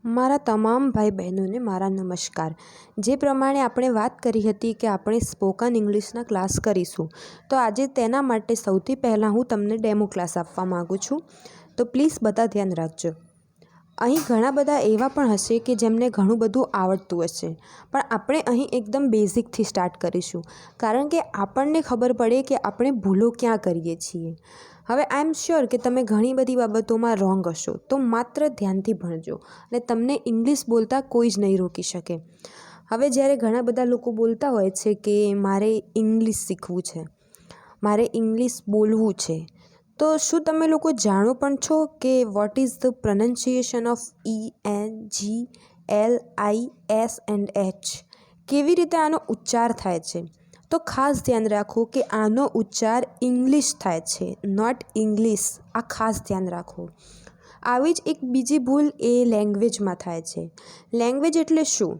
મારા તમામ ભાઈ બહેનોને મારા નમસ્કાર। જે પ્રમાણે આપણે વાત કરી હતી કે આપણે સ્પોકન ઇંગ્લિશના ક્લાસ કરીશું, તો આજે તેના માટે સૌથી પહેલાં હું તમને ડેમો ક્લાસ આપવા માગું છું, તો પ્લીઝ બધા ધ્યાન રાખજો। અહીં ઘણા બધા એવા પણ હશે કે જેમને ઘણું બધું આવડતું હશે, પણ આપણે અહીં એકદમ બેઝિકથી સ્ટાર્ટ કરીશું, કારણ કે આપણને ખબર પડે કે આપણે ભૂલો ક્યાં કરીએ છીએ। હવે આઈ એમ શ્યોર કે તમે ઘણી બધી બાબતોમાં રોંગ હશો, તો માત્ર ધ્યાનથી ભણજો અને તમને ઇંગ્લિશ બોલતા કોઈ જ નહીં રોકી શકે। હવે જ્યારે ઘણા બધા લોકો બોલતા હોય છે કે મારે ઇંગ્લિશ શીખવું છે, મારે ઇંગ્લિશ બોલવું છે, તો શું તમે લોકો જાણો પણ છો કે what is the pronunciation of ENGLIS and H? કેવી રીતે આનો ઉચ્ચાર થાય છે? તો ખાસ ધ્યાન રાખો કે આનો ઉચ્ચાર ઇંગ્લિશ થાય છે, નોટ ઇંગ્લિશ। આ ખાસ ધ્યાન રાખો। આવી જ એક બીજી ભૂલ એ લેંગ્વેજમાં થાય છે। લેંગ્વેજ એટલે શું?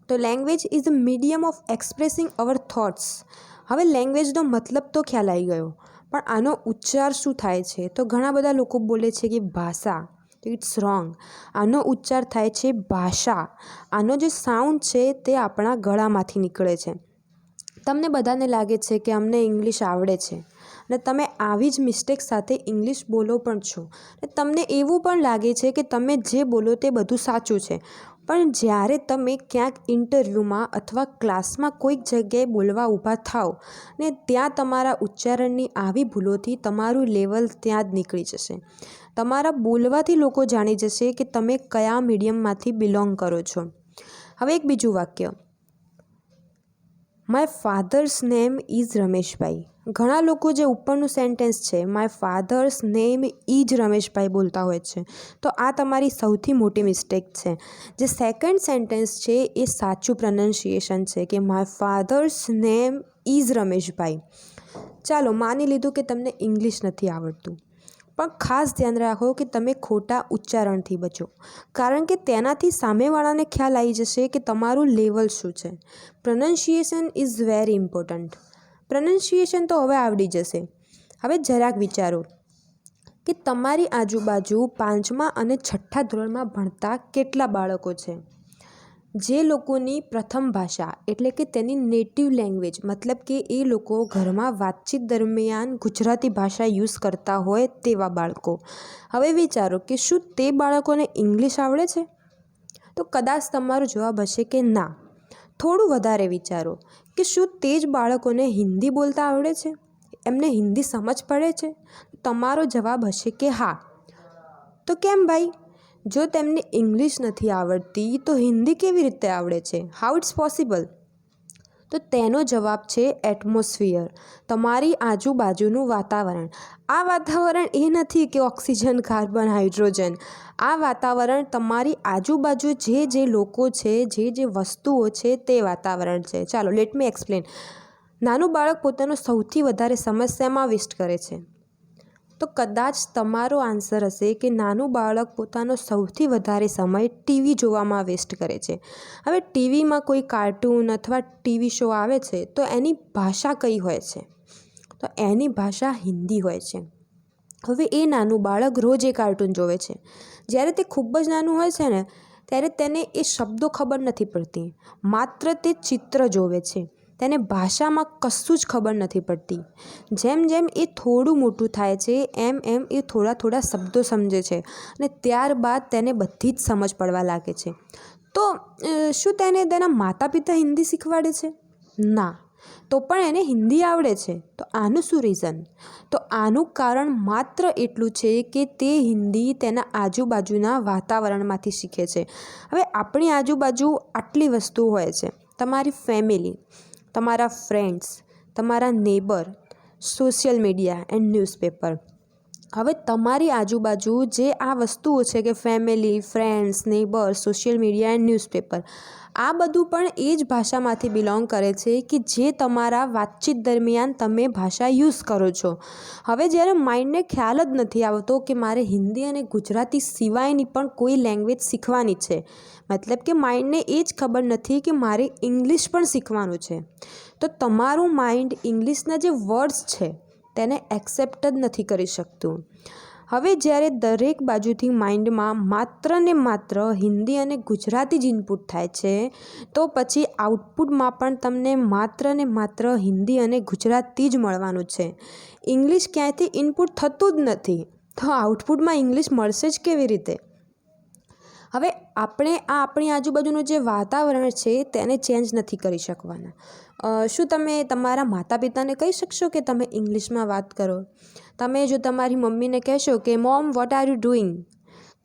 તો language is a medium of expressing our thoughts. હવે લેંગ્વેજનો મતલબ તો ખ્યાલ આવી ગયો, પણ આનો ઉચ્ચાર શું થાય છે? તો ઘણા બધા લોકો બોલે છે કે ભાષા, તો ઇટ્સ રોંગ। આનો ઉચ્ચાર થાય છે ભાષા। આનો જે સાઉન્ડ છે તે આપણા ગળામાંથી નીકળે છે। તમને બધાને લાગે છે કે અમને ઇંગ્લિશ આવડે છે અને તમે આવી જ મિસ્ટેક સાથે ઇંગ્લિશ બોલો પણ છો, અને તમને એવું પણ લાગે છે કે તમે જે બોલો તે બધું સાચું છે, પણ જ્યારે તમે ક્યાંક ઇન્ટરવ્યૂમાં અથવા ક્લાસમાં કોઈક જગ્યાએ બોલવા ઊભા થાઓ ને ત્યાં તમારા ઉચ્ચારણની આવી ભૂલોથી તમારું લેવલ ત્યાં જ નીકળી જશે। તમારા બોલવાથી લોકો જાણી જશે કે તમે કયા મીડિયમમાંથી બિલોંગ કરો છો। હવે એક બીજું વાક્ય, my father's name is Rameshbhai. ઘણા લોકો જે ઉપરનું સેન્ટેન્સ છે my father's name is Rameshbhai બોલતા હોય છે, તો આ તમારી સૌથી મોટી મિસ્ટેક છે। જે સેકન્ડ સેન્ટેન્સ છે એ સાચું પ્રોનાઉન્સિએશન છે કે my father's name is Rameshbhai. ચાલો માની લીધું કે તમને ઇંગ્લિશ નથી આવડતું, પણ ખાસ ધ્યાન રાખો કે તમે ખોટા ઉચ્ચારણથી બચો, કારણ કે તેનાથી સામેવાળાને ખ્યાલ આવી જશે કે તમારું લેવલ શું છે। Pronunciation is very important. Pronunciation તો હવે આવડી જશે। હવે જરાક વિચારો કે તમારી આજુબાજુ 5મા અને 6ઠ્ઠા ધોરણમાં ભણતા કેટલા બાળકો છે જે લોકોની પ્રથમ ભાષા એટલે કે તેની નેટિવ લેંગ્વેજ, મતલબ કે એ લોકો ઘરમાં વાતચીત દરમિયાન ગુજરાતી ભાષા યુઝ કરતા હોય તેવા બાળકો। હવે વિચારો કે શું તે બાળકોને ઇંગ્લિશ આવડે છે? તો કદાચ તમારો જવાબ હશે કે ના। થોડું વધારે વિચારો કે શું તે જ બાળકોને હિન્દી બોલતા આવડે છે? એમને હિન્દી સમજ પડે છે? તમારો જવાબ હશે કે હા। તો કેમ ભાઈ? જો તેમને ઇંગ્લિશ નથી આવડતી તો હિન્દી કેવી રીતે આવડે છે? How it's possible? તો તેનો જવાબ છે એટમોસ્ફિયર, તમારી આજુબાજુનું વાતાવરણ। આ વાતાવરણ એ નથી કે ઓક્સિજન, કાર્બન, હાઇડ્રોજન। આ વાતાવરણ તમારી આજુબાજુ જે લોકો છે, જે વસ્તુઓ છે તે વાતાવરણ છે। ચાલો લેટ મી એક્સપ્લેન। નાનું બાળક પોતાનો સૌથી વધારે સમય શેમાં વેસ્ટ કરે છે? તો કદાચ તમારો આન્સર હશે કે નાનું બાળક પોતાનો સૌથી વધારે સમય ટીવી જોવામાં વેસ્ટ કરે છે। હવે ટીવીમાં કોઈ કાર્ટૂન અથવા ટીવી શો આવે છે તો એની ભાષા કઈ હોય છે? તો એની ભાષા હિન્દી હોય છે। હવે એ નાનું બાળક રોજ એ કાર્ટૂન જોવે છે। જ્યારે તે ખૂબ જ નાનું હોય છે ને, ત્યારે તેને એ શબ્દો ખબર નથી પડતી, માત્ર તે ચિત્ર જોવે છે। તેને ભાષામાં કશું જ ખબર નથી પડતી। જેમ જેમ એ થોડું મોટું થાય છે એમ એમ એ થોડા શબ્દો સમજે છે અને ત્યારબાદ તેને બધી જ સમજ પડવા લાગે છે। તો શું તેને તેના માતા પિતા હિન્દી શીખવાડે છે? ના, તો પણ એને હિન્દી આવડે છે। તો આનું શું રીઝન? તો આનું કારણ માત્ર એટલું છે કે તે હિન્દી તેના આજુબાજુના વાતાવરણમાંથી શીખે છે। હવે આપણી આજુબાજુ આટલી વસ્તુઓ હોય છે, તમારી ફેમિલી, તમારા ફ્રેન્ડ્સ, તમારા neighbour, social media and newspaper. હવે તમારી આજુબાજુ જે આ વસ્તુઓ છે કે family, friends, neighbour, social media and newspaper, આ બધું પણ એ જ ભાષામાંથી બિલોંગ કરે છે કે જે તમારા વાતચીત દરમિયાન તમે ભાષા યુઝ કરો છો। હવે જ્યારે માઇન્ડને ખ્યાલ જ નથી આવતો કે મારે હિન્દી અને ગુજરાતી સિવાયની પણ કોઈ લેંગ્વેજ શીખવાની છે, મતલબ કે માઇન્ડને એ જ ખબર નથી કે મારે ઇંગ્લિશ પણ શીખવાનું છે, તો તમારું માઇન્ડ ઇંગ્લિશના જે વર્ડ્સ છે તેને એક્સેપ્ટ જ નથી કરી શકતું। હવે જ્યારે દરેક બાજુથી માઇન્ડમાં માત્ર ને માત્ર હિન્દી અને ગુજરાતી જ ઇનપુટ થાય છે તો પછી આઉટપુટમાં પણ તમને માત્ર ને માત્ર હિન્દી અને ગુજરાતી જ મળવાનું છે. ઇંગ્લિશ ક્યાંયથી ઇનપુટ થતું જ નથી, તો આઉટપુટમાં ઇંગ્લિશ મળશે જ કેવી રીતે? હવે આપણે આપણી આજુબાજુનું જે વાતાવરણ છે તેને ચેન્જ નથી કરી શકવાના. શું તમે તમારા માતા પિતાને કહી શકશો કે તમે ઇંગ્લિશમાં વાત કરો? તમે જો તમારી મમ્મીને કહેશો કે mom what are you doing,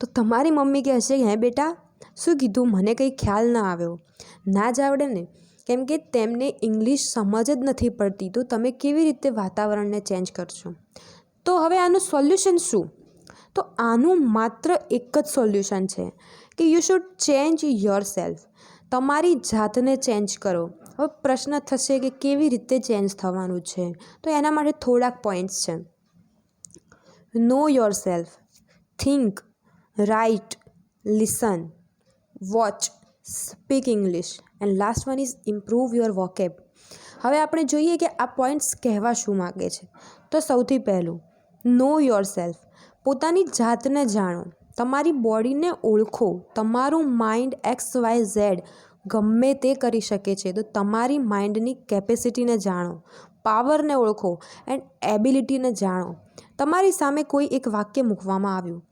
તો તમારી મમ્મી કહેશે હે બેટા શું કીધું, મને કંઈ ખ્યાલ ના આવ્યો. ના જ આવડે ને, કેમ કે તેમને ઇંગ્લિશ સમજ જ નથી પડતી, તો તમે કેવી રીતે વાતાવરણને ચેન્જ કરશો? તો હવે આનું સોલ્યુશન શું? તો આનું માત્ર એક જ સોલ્યુશન છે કે you should change your self. તમારી જાતને ચેન્જ કરો. હવે પ્રશ્ન થશે કે કેવી રીતે ચેન્જ થવાનું છે, તો એના માટે થોડાક પોઈન્ટ્સ છે. Know yourself, think, write, listen, watch, speak English and last one is improve your vocab. હવે આપણે જોઈએ કે આ પોઈન્ટ્સ કહેવા શું માગે છે. તો સૌથી પહેલું, નો યોર સેલ્ફ. પોતાની જાતને જાણો, તમારી બોડીને ઓળખો. તમારું માઇન્ડ XYZ ગમે તે કરી શકે છે, તો તમારી માઇન્ડની કેપેસિટીને જાણો, પાવરને ઓળખો એન્ડ એબિલિટીને જાણો. તમારી સામે કોઈ એક વાક્ય મૂકવામાં આવ્યું,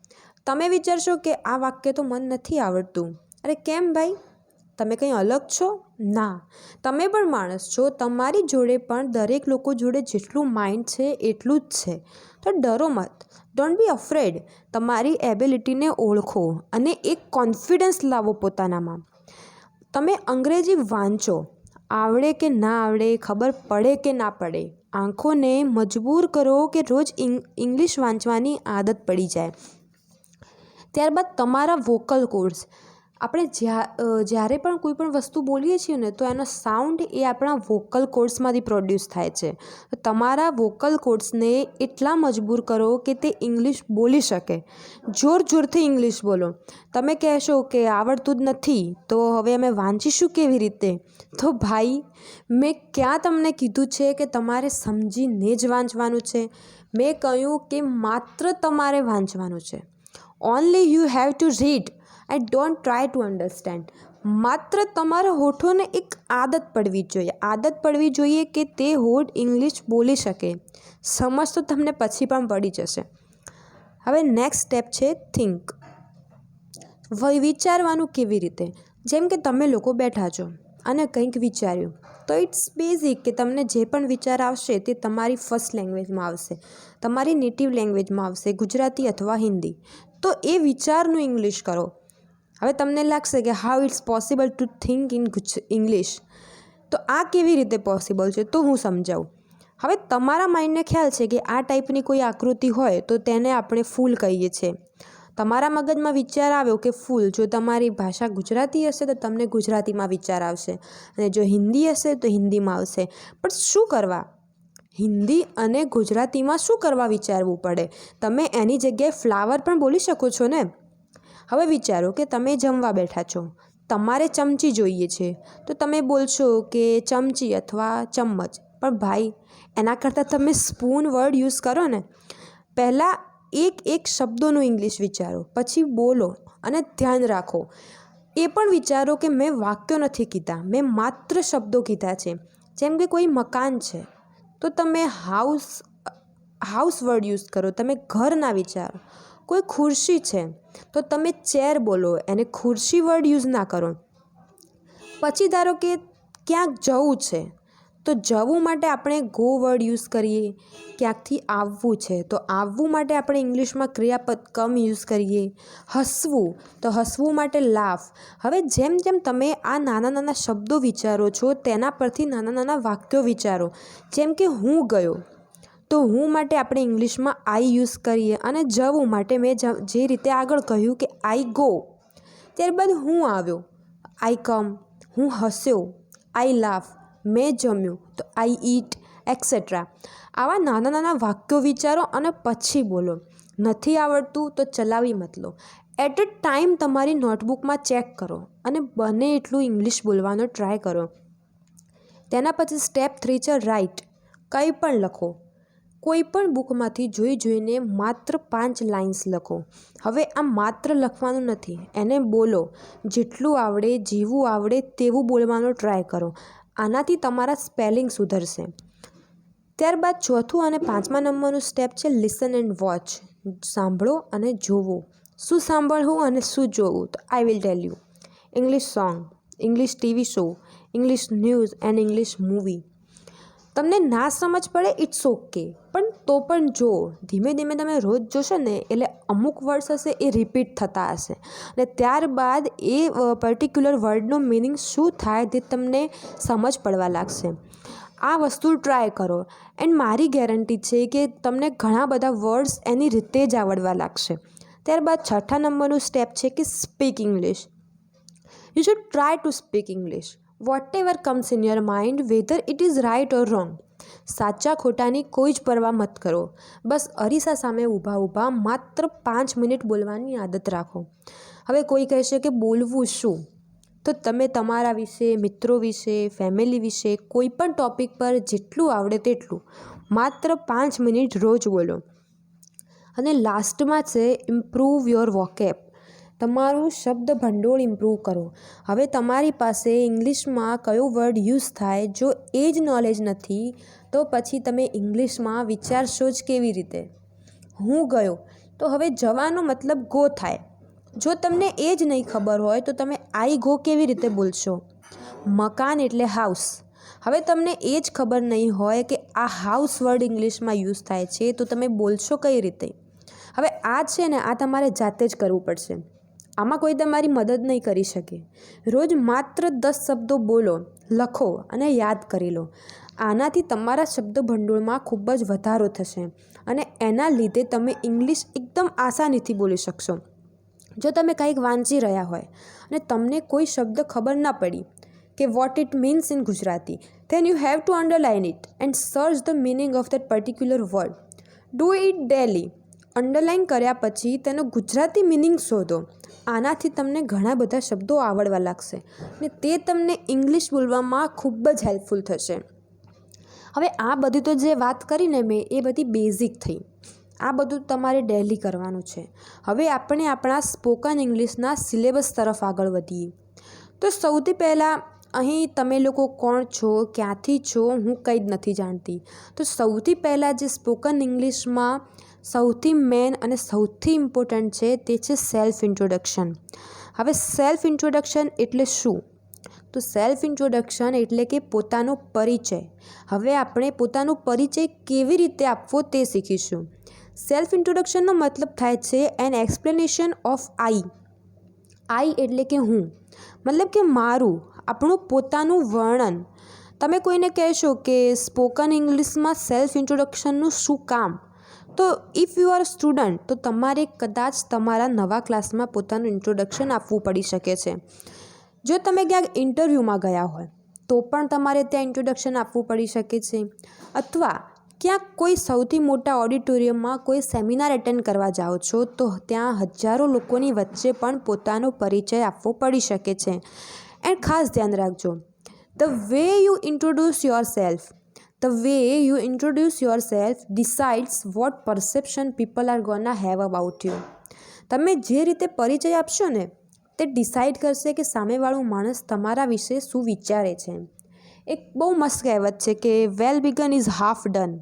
તમે વિચારશો કે આ વાક્ય તો મને નથી આવડતું. અરે કેમ ભાઈ, તમે કંઈ અલગ છો? ના, તમે પણ માણસ છો. તમારી જોડે પણ દરેક લોકો જોડે જેટલું માઇન્ડ છે એટલું જ છે. તો ડરો મત, ડોન્ટ બી અફ્રેડ. તમારી એબિલિટીને ઓળખો અને એક કોન્ફિડન્સ લાવો પોતાનામાં. તમે અંગ્રેજી વાંચો, આવડે કે ના આવડે, ખબર પડે કે ના પડે, આંખોને મજબૂર કરો કે રોજ ઇંગ્લિશ વાંચવાની આદત પડી જાય. ત્યારબાદ તમારા વોકલ કોર્ડ્સ. આપણે જ્યારે પણ કોઈ પણ વસ્તુ બોલીએ છીએ ને, તો એનો સાઉન્ડ એ આપણા વોકલ કોર્ડ્સમાંથી પ્રોડ્યુસ થાય છે. તમારા વોકલ કોર્ડ્સને એટલા મજબૂર કરો કે તે ઇંગ્લિશ બોલી શકે. જોર જોરથી ઇંગ્લિશ બોલો. તમે કહેશો કે આવડતું જ નથી, તો હવે અમે વાંચીશું કેવી રીતે? તો ભાઈ, મેં ક્યાં તમને કીધું છે કે તમારે સમજીને જ વાંચવાનું છે? મેં કહ્યું કે માત્ર તમારે વાંચવાનું છે. Only you have to read and don't try to understand. માત્ર તમારા હોઠોને એક આદત પડવી જોઈએ. આદત પડવી જોઈએ કે તે હોઠ ઇંગ્લિશ બોલી શકે. સમજ તો તમને પછી પણ પડી જશે. હવે નેક્સ્ટ સ્ટેપ છે થિંક. વિચારવાનું કેવી રીતે? જેમ કે તમે લોકો બેઠા છો અને કંઈક વિચાર્યું, તો ઇટ્સ બેઝિક કે તમને જે પણ વિચાર આવશે તે તમારી ફર્સ્ટ લેંગ્વેજમાં આવશે, તમારી નેટિવ લેંગ્વેજમાં આવશે, ગુજરાતી અથવા હિન્દી. તો એ વિચારનું ઇંગ્લિશ કરો. હવે તમને લાગશે કે how it's possible to think in English. તો આ કેવી રીતે પોસિબલ છે, તો હું સમજાવું. હવે તમારા માઇન્ડને ખ્યાલ છે કે આ ટાઈપની કોઈ આકૃતિ હોય તો તેને આપણે ફૂલ કહીએ છીએ. તમારા મગજમાં વિચાર આવ્યો કે ફૂલ. જો તમારી ભાષા ગુજરાતી હશે તો તમને ગુજરાતીમાં વિચાર આવશે, અને જો હિન્દી હશે તો હિન્દીમાં આવશે. પણ શું કરવા? હિન્દી અને ગુજરાતીમાં શું કરવા વિચારવું પડે? તમે એની જગ્યાએ ફ્લાવર પણ બોલી શકો છો ને. હવે વિચારો કે તમે જમવા બેઠા છો, તમારે ચમચી જોઈએ છે, તો તમે બોલશો કે ચમચી અથવા ચમ્મચ. પણ ભાઈ, એના કરતાં તમે સ્પૂન વર્ડ યુઝ કરો ને. પહેલાં એક શબ્દોનું ઇંગ્લિશ વિચારો, પછી બોલો અને ધ્યાન રાખો. એ પણ વિચારો કે મેં વાક્યો નથી કીધા, મેં માત્ર શબ્દો કીધા છે. જેમ કે કોઈ મકાન છે તો તમે હાઉસ વર્ડ યુઝ કરો, તમે ઘર ના વિચારો. કોઈ ખુરશી છે તો તમે ચેર બોલો, એને ખુરશી વર્ડ યુઝ ના કરો. પછી ધારો કે ક્યાંક જવું છે તો જવું માટે આપણે ગો વર્ડ યુઝ કરીએ. ક્યાંકથી આવવું છે તો આવવું માટે આપણે ઇંગ્લિશમાં ક્રિયાપદ કમ યુઝ કરીએ. હસવું તો હસવું માટે લાફ. હવે જેમ જેમ તમે આ નાના નાના શબ્દો વિચારો છો, તેના પરથી નાના નાના વાક્યો વિચારો. જેમ કે હું ગયો, તો હું માટે આપણે ઇંગ્લિશમાં આઈ યુઝ કરીએ, અને જવું માટે મેં જે રીતે આગળ કહ્યું કે આઈ ગો. ત્યારબાદ હું આવ્યો, આઈ કમ. હું હસ્યો, આઈ લાફ. મેં જમ્યું તો આઈ ઈટ એક્સેટ્રા. આવા નાના નાના વાક્યો વિચારો અને પછી બોલો. નથી આવડતું તો ચલાવી મત લો. એટ અ ટાઈમ તમારી નોટબુકમાં ચેક કરો અને બને એટલું ઇંગ્લિશ બોલવાનો ટ્રાય કરો. તેના પછી સ્ટેપ 3 છે રાઇટ. કંઈ પણ લખો. કોઈ પણ બુકમાંથી જોઈને માત્ર 5 લાઇન્સ લખો. હવે આ માત્ર લખવાનું નથી, એને બોલો. જેટલું આવડે, જેવું આવડે તેવું બોલવાનો ટ્રાય કરો. આનાથી તમારા સ્પેલિંગ સુધરશે. ત્યારબાદ ચોથું અને 5મા નંબરનું સ્ટેપ છે લિસન એન્ડ વોચ. સાંભળો અને જોવો. શું સાંભળવું અને શું જોવું? તો I will tell you. English song, English TV show, English news and English movie. તમને ના સમજ પડે ઇટ્સ ઓકે, પણ જો ધીમે ધીમે તમે રોજ જોશો ને એટલે અમુક વર્ડ્સ હશે એ રિપીટ થતા હશે અને ત્યારબાદ એ પર્ટિક્યુલર વર્ડનો મિનિંગ શું થાય તે તમને સમજ પડવા લાગશે. આ વસ્તુ ટ્રાય કરો એન્ડ મારી ગેરંટી છે કે તમને ઘણા બધા વર્ડ્સ એની રીતે જ આવડવા લાગશે. ત્યારબાદ 6થા નંબરનું સ્ટેપ છે કે speak English. You should try to speak English. Whatever comes in your mind, whether it is right or wrong. સાચા ખોટાની કોઈ જ પરવા મત કરો. બસ અરીસા સામે ઊભા માત્ર 5 મિનિટ બોલવાની આદત રાખો. હવે કોઈ કહેશે કે બોલવું શું? તો તમે તમારા વિશે, મિત્રો વિશે, ફેમિલી વિશે કોઈ પણ ટૉપિક પર જેટલું આવડે તેટલું માત્ર 5 મિનિટ રોજ બોલો. અને લાસ્ટમાં છે ઇમ્પ્રૂવ યોર વોકેબ. તમારું શબ્દ ભંડોળ ઇમ્પ્રૂવ કરો. હવે તમારી પાસે ઇંગ્લિશમાં કયો વર્ડ યુઝ થાય, જો એ જ નોલેજ નથી તો પછી તમે ઇંગ્લિશમાં વિચારશો જ કેવી રીતે? હું ગયો તો હવે જવાનો મતલબ ગો થાય. જો તમને એ જ નહીં ખબર હોય તો તમે આઈ ગો કેવી રીતે બોલશો? મકાન એટલે હાઉસ. હવે તમને એ જ ખબર નહીં હોય કે આ હાઉસ વર્ડ ઇંગ્લિશમાં યુઝ થાય છે તો તમે બોલશો કઈ રીતે? હવે આ છે ને, આ તમારે જાતે જ કરવું પડશે. આમાં કોઈ તમારી મદદ નહીં કરી શકે. રોજ માત્ર 10 શબ્દો બોલો, લખો અને યાદ કરી લો. આનાથી તમારા શબ્દ ભંડોળમાં ખૂબ જ વધારો થશે અને એના લીધે તમે ઇંગ્લિશ એકદમ આસાનીથી બોલી શકશો. જો તમે કંઈક વાંચી રહ્યા હોય અને તમને કોઈ શબ્દ ખબર ના પડી કે what it means in Gujarati, then you have to underline it and search the meaning of that particular word. Do it daily. Underline કર્યા પછી તેનો ગુજરાતી મિનિંગ શોધો. આનાથી તમને ઘણા બધા શબ્દો આવડવા લાગશે અને તે તમને ઇંગ્લિશ બોલવામાં ખૂબ જ હેલ્પફુલ થશે. હવે આ બધી તો જે વાત કરીને મેં એ બધી બેઝિક થઈ. આ બધું તમારે ડેલી કરવાનું છે. હવે આપણે આપણા સ્પોકન ઇંગ્લિશના સિલેબસ તરફ આગળ વધીએ. તો સૌથી પહેલાં અહીં તમે લોકો કોણ છો, ક્યાંથી છો, હું કંઈ જ નથી જાણતી. તો સૌથી પહેલાં જે સ્પોકન ઇંગ્લિશમાં સૌથી મેન અને સૌથી ઇમ્પોર્ટન્ટ છે તે છે સેલ્ફ ઇન્ટ્રોડક્શન. હવે સેલ્ફ ઇન્ટ્રોડક્શન એટલે શું? તો સેલ્ફ ઇન્ટ્રોડક્શન એટલે કે પોતાનો પરિચય. હવે આપણે પોતાનો પરિચય કેવી રીતે આપવો તે શીખીશું. સેલ્ફ ઇન્ટ્રોડક્શનનો મતલબ થાય છે એન એક્સપ્લેનેશન ઓફ આઈ. આઈ એટલે કે હું, મતલબ કે મારું, આપણું પોતાનું વર્ણન. તમે કોઈને કહેશો કે સ્પોકન ઇંગ્લિશમાં સેલ્ફ ઇન્ટ્રોડક્શનનું શું કામ? તો ઇફ યુ આર સ્ટુડન્ટ તો તમારે કદાચ તમારા નવા ક્લાસમાં પોતાનું ઇન્ટ્રોડક્શન આપવું પડી શકે છે. જો તમે ક્યાંક ઇન્ટરવ્યૂમાં ગયા હોય તો પણ તમારે ત્યાં ઇન્ટ્રોડક્શન આપવું પડી શકે છે. અથવા ક્યાંક કોઈ સૌથી મોટા ઓડિટોરિયમમાં કોઈ સેમિનાર એટેન્ડ કરવા જાઓ છો તો ત્યાં હજારો લોકોની વચ્ચે પણ પોતાનો પરિચય આપવો પડી શકે છે. એન્ડ ખાસ ધ્યાન રાખજો, the way you introduce yourself decides what perception people are gonna have about you. તમે જે રીતે પરિચય આપશો ને તે ડિસાઇડ કરશે કે સામેવાળું માણસ તમારા વિશે શું વિચારે છે. એક બહુ મસ્ત કહેવત છે કે વેલ બિગન ઇઝ હાફ ડન.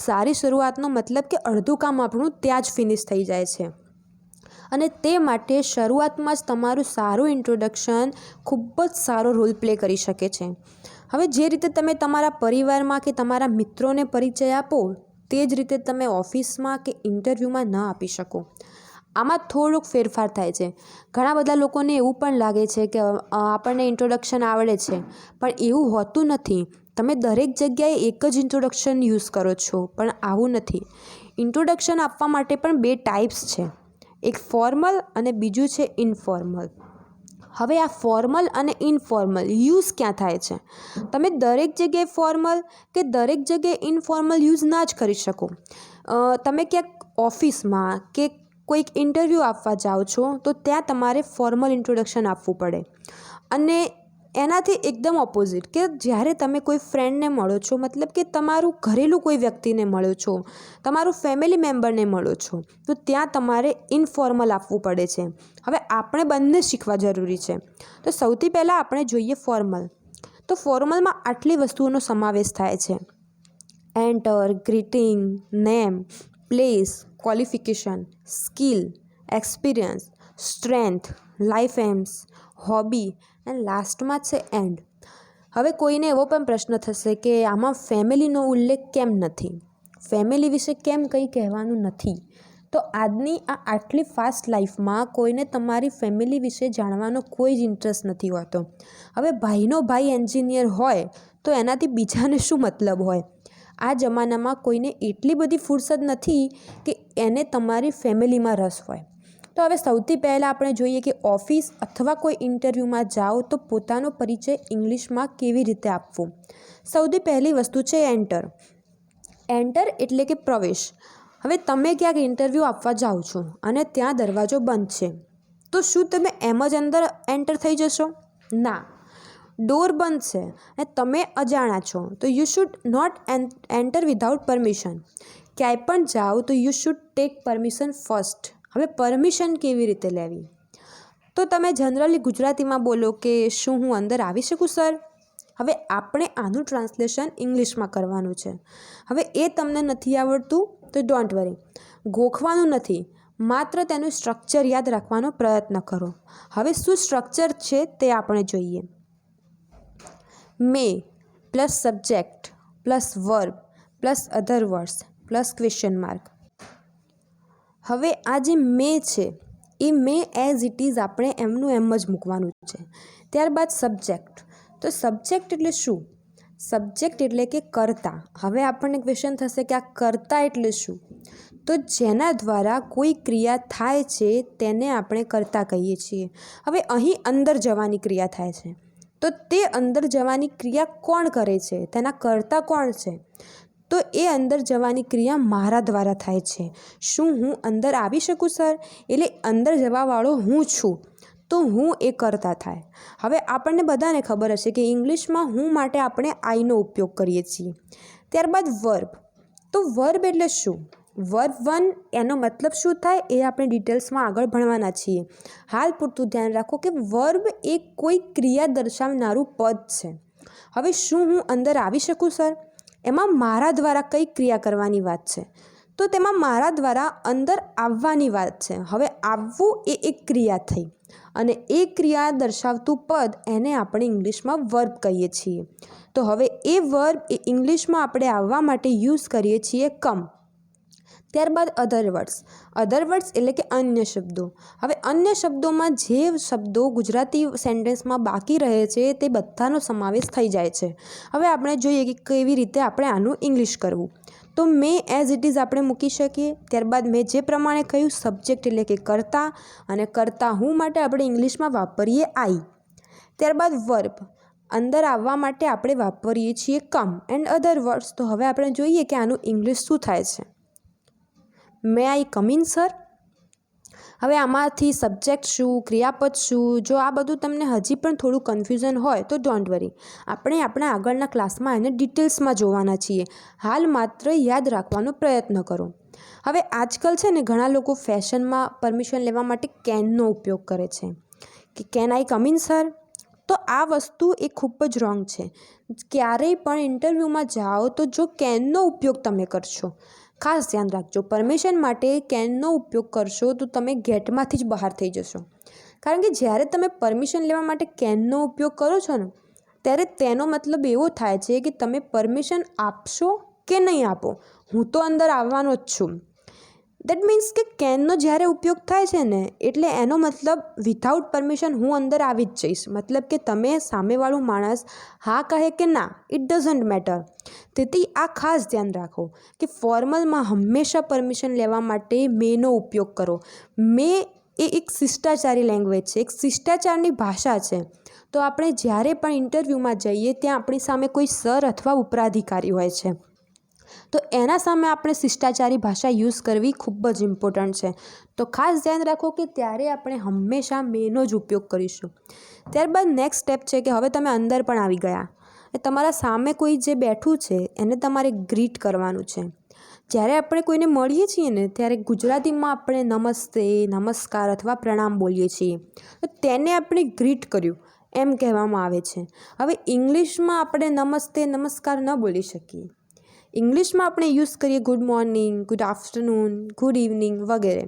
સારી શરૂઆતનો મતલબ કે અડધું કામ આપણું ત્યાં જ ફિનિશ થઈ જાય છે. અને તે માટે શરૂઆતમાં જ તમારું સારું ઇન્ટ્રોડક્શન ખૂબ જ સારો રોલ પ્લે કરી શકે છે. હવે જે રીતે તમે તમારા પરિવારમાં કે તમારા મિત્રોને પરિચય આપો તે જ રીતે તમે ઓફિસમાં કે ઇન્ટરવ્યૂમાં ન આપી શકો. આમાં થોડોક ફેરફાર થાય છે. ઘણા બધા લોકોને એવું પણ લાગે છે કે આપણને ઇન્ટ્રોડક્શન આવડે છે, પણ એવું હોતું નથી. તમે દરેક જગ્યાએ એક જ ઇન્ટ્રોડક્શન યુઝ કરો છો, પણ આવું નથી. ઇન્ટ્રોડક્શન આપવા માટે પણ 2 ટાઈપ્સ છે, એક ફોર્મલ અને બીજું છે ઇનફોર્મલ. હવે આ ફોર્મલ અને ઇનફોર્મલ યુઝ ક્યાં થાય છે? તમે દરેક જગ્યાએ ફોર્મલ કે દરેક જગ્યાએ ઇનફોર્મલ યુઝ ના જ કરી શકો. તમે ક્યાંક ઓફિસમાં કે કોઈક ઇન્ટરવ્યૂ આપવા જાઓ છો તો ત્યાં તમારે ફોર્મલ ઇન્ટ્રોડક્શન આપવું પડે અને એનાથી એકદમ ઓપોઝિટ કે જ્યારે તમે કોઈ ફ્રેન્ડને મળો છો, મતલબ કે તમારું ઘરેલું કોઈ વ્યક્તિને મળો છો, તમારું ફેમિલી મેમ્બરને મળો છો, તો ત્યાં તમારે ઇનફોર્મલ આપવું પડે છે. હવે આપણે બંને શીખવા જરૂરી છે. તો સૌથી પહેલાં આપણે જોઈએ ફોર્મલ. તો ફોર્મલમાં આટલી વસ્તુઓનો સમાવેશ થાય છે: enter, greeting, name, place, qualification, skill, experience, strength, life aims, hobby and લાસ્ટમાં છે એન્ડ. હવે કોઈને એવો પણ પ્રશ્ન થશે કે આમાં ફેમિલીનો ઉલ્લેખ કેમ નથી, ફેમિલી વિશે કેમ કંઈ કહેવાનું નથી? તો આજની આટલી ફાસ્ટ લાઈફમાં કોઈને તમારી ફેમિલી વિશે જાણવાનો કોઈ જ ઇન્ટરેસ્ટ નથી હોતો. હવે ભાઈનો ભાઈ એન્જિનિયર હોય તો એનાથી બીજાને શું મતલબ હોય? આ જમાનામાં કોઈને એટલી બધી ફુરસદ નથી કે એને તમારી ફેમિલીમાં રસ હોય. તો હવે સૌથી પહેલાં આપણે જોઈએ કે ઓફિસ અથવા કોઈ ઇન્ટરવ્યૂમાં જાઓ તો પોતાનો પરિચય ઇંગ્લિશમાં કેવી રીતે આપવો. સૌથી પહેલી વસ્તુ છે એન્ટર. એન્ટર એટલે કે પ્રવેશ. હવે તમે ક્યાંક ઇન્ટરવ્યૂ આપવા જાઓ છો અને ત્યાં દરવાજો બંધ છે, તો શું તમે એમ જ અંદર એન્ટર થઈ જશો? ના, ડોર બંધ છે અને તમે અજાણા છો તો you should not enter without permission. ક્યાંય પણ જાઓ તો you should take permission first. હવે પરમિશન કેવી રીતે લેવી? તો તમે જનરલી ગુજરાતીમાં બોલો કે શું હું અંદર આવી શકું સર? હવે આપણે આનું ટ્રાન્સલેશન ઇંગ્લિશમાં કરવાનું છે. હવે એ તમને નથી આવડતું તો ડોન્ટ વરી, ગોખવાનું નથી, માત્ર તેનું સ્ટ્રક્ચર યાદ રાખવાનો પ્રયત્ન કરો. હવે શું સ્ટ્રક્ચર છે તે આપણે જોઈએ. May plus subject plus verb plus other words plus question mark. હવે આ જે મે છે એ મે એઝ ઇટ ઇઝ આપણે એમનું એમ જ મૂકવાનું છે. ત્યારબાદ સબ્જેક્ટ. તો સબ્જેક્ટ એટલે શું? સબ્જેક્ટ એટલે કે કર્તા. હવે આપણને ક્વેશ્ચન થશે કે આ કર્તા એટલે શું? તો જેના દ્વારા કોઈ ક્રિયા થાય છે તેને આપણે કર્તા કહીએ છીએ. હવે અહીં અંદર જવાની ક્રિયા થાય છે, તો તે અંદર જવાની ક્રિયા કોણ કરે છે? તેના કર્તા કોણ છે? તો એ અંદર જવાની ક્રિયા મારા દ્વારા થાય છે. શું હું અંદર આવી શકું સર? એટલે અંદર જવાવાળો હું છું, તો હું એ કર્તા થાય. હવે આપણને બધાને ખબર હશે કે ઇંગ્લિશમાં હું માટે આપણે આઈનો ઉપયોગ કરીએ છીએ. ત્યારબાદ વર્બ. તો વર્બ એટલે શું? વર્બ 1 એનો મતલબ શું થાય એ આપણે ડિટેલ્સમાં આગળ ભણવાના છીએ. હાલ પૂરતું ધ્યાન રાખો કે વર્બ એ કોઈ ક્રિયા દર્શાવનારું પદ છે. હવે શું હું અંદર આવી શકું સર? એમાં મારા દ્વારા કઈ ક્રિયા કરવાની વાત છે? તો તેમાં મારા દ્વારા અંદર આવવાની વાત છે. હવે આવવું એ એક ક્રિયા થઈ અને એ ક્રિયા દર્શાવતું પદ એને આપણે ઇંગ્લિશમાં વર્બ કહીએ છીએ. તો હવે એ વર્બ એ ઇંગ્લિશમાં આપણે આવવા માટે યુઝ કરીએ છીએ કમ. ત્યારબાદ અધર વર્ડ્સ. અધર વર્ડ્સ એટલે કે અન્ય શબ્દો. હવે અન્ય શબ્દોમાં જે શબ્દો ગુજરાતી સેન્ટેન્સમાં બાકી રહે છે તે બધાનો સમાવેશ થઈ જાય છે. હવે આપણે જોઈએ કે કેવી રીતે આપણે આનું ઇંગ્લિશ કરવું. તો મે એઝ ઇટ ઇઝ આપણે મૂકી શકીએ. ત્યારબાદ મેં જે પ્રમાણે કહ્યું સબ્જેક્ટ એટલે કે કર્તા, અને કર્તા હું માટે આપણે ઇંગ્લિશમાં વાપરીએ આઈ. ત્યારબાદ વર્બ. અંદર આવવા માટે આપણે વાપરીએ છીએ કમ એન્ડ અધર વર્ડ્સ. તો હવે આપણે જોઈએ કે આનું ઇંગ્લિશ શું થાય છે. મે આઈ કમ ઇન સર? હવે આમાંથી સબ્જેક્ટ શું, ક્રિયાપદ શું, જો આ બધું તમને હજી પણ થોડું કન્ફ્યુઝન હોય તો ડોન્ટ વરી, આપણે આપણા આગળના ક્લાસમાં એને ડિટેલ્સમાં જોવાના છીએ. હાલ માત્ર યાદ રાખવાનો પ્રયત્ન કરો. હવે આજકાલ છે ને ઘણા લોકો ફેશનમાં પરમિશન લેવા માટે કેનનો ઉપયોગ કરે છે કે can I come in sir? તો આ વસ્તુ એ ખૂબ જ રોંગ છે. ક્યારેય પણ ઇન્ટરવ્યૂમાં જાઓ તો જો કેનનો ઉપયોગ તમે કરશો, ખાસ ધ્યાન રાખજો, પરમિશન માટે કેનનો ઉપયોગ કરશો તો તમે ગેટમાંથી જ બહાર થઈ જશો. કારણ કે જ્યારે તમે પરમિશન લેવા માટે કેનનો ઉપયોગ કરો છો ને ત્યારે તેનો મતલબ એવો થાય છે કે તમે પરમિશન આપશો કે નહીં આપો, હું તો અંદર આવવાનો જ છું. દેટ મીન્સ કે કેનનો જ્યારે ઉપયોગ થાય છે ને એટલે એનો મતલબ વિધાઉટ પરમિશન હું અંદર આવી જ જઈશ. મતલબ કે તમે સામેવાળું માણસ હા કહે કે ના, ઇટ ડઝન્ટ મેટર. તેથી આ ખાસ ધ્યાન રાખો કે ફોર્મલમાં હંમેશા પરમિશન લેવા માટે મેનો ઉપયોગ કરો. મે એ એક શિષ્ટાચારી લેંગ્વેજ છે, એક શિષ્ટાચારની ભાષા છે. તો આપણે જ્યારે પણ ઇન્ટરવ્યૂમાં જઈએ ત્યાં આપણી સામે કોઈ સર અથવા ઉપરાધિકારી હોય છે, તો એના સામે આપણે શિષ્ટાચારી ભાષા યુઝ કરવી ખૂબ જ ઇમ્પોર્ટન્ટ છે. તો ખાસ ધ્યાન રાખો કે ત્યારે આપણે હંમેશા મેનો જ ઉપયોગ કરીશું. ત્યારબાદ નેક્સ્ટ સ્ટેપ છે કે હવે તમે અંદર પણ આવી ગયા. તમારા સામે કોઈ જે બેઠું છે એને તમારે ગ્રીટ કરવાનું છે. જ્યારે આપણે કોઈને મળીએ છીએ ને ત્યારે ગુજરાતીમાં આપણે નમસ્તે, નમસ્કાર અથવા પ્રણામ બોલીએ છીએ. તો તેને આપણે ગ્રીટ કર્યું એમ કહેવામાં આવે છે. હવે ઇંગ્લિશમાં આપણે નમસ્તે, નમસ્કાર ન બોલી શકીએ. ઇંગ્લિશમાં આપણે યુઝ કરીએ good morning, good afternoon, good evening વગેરે.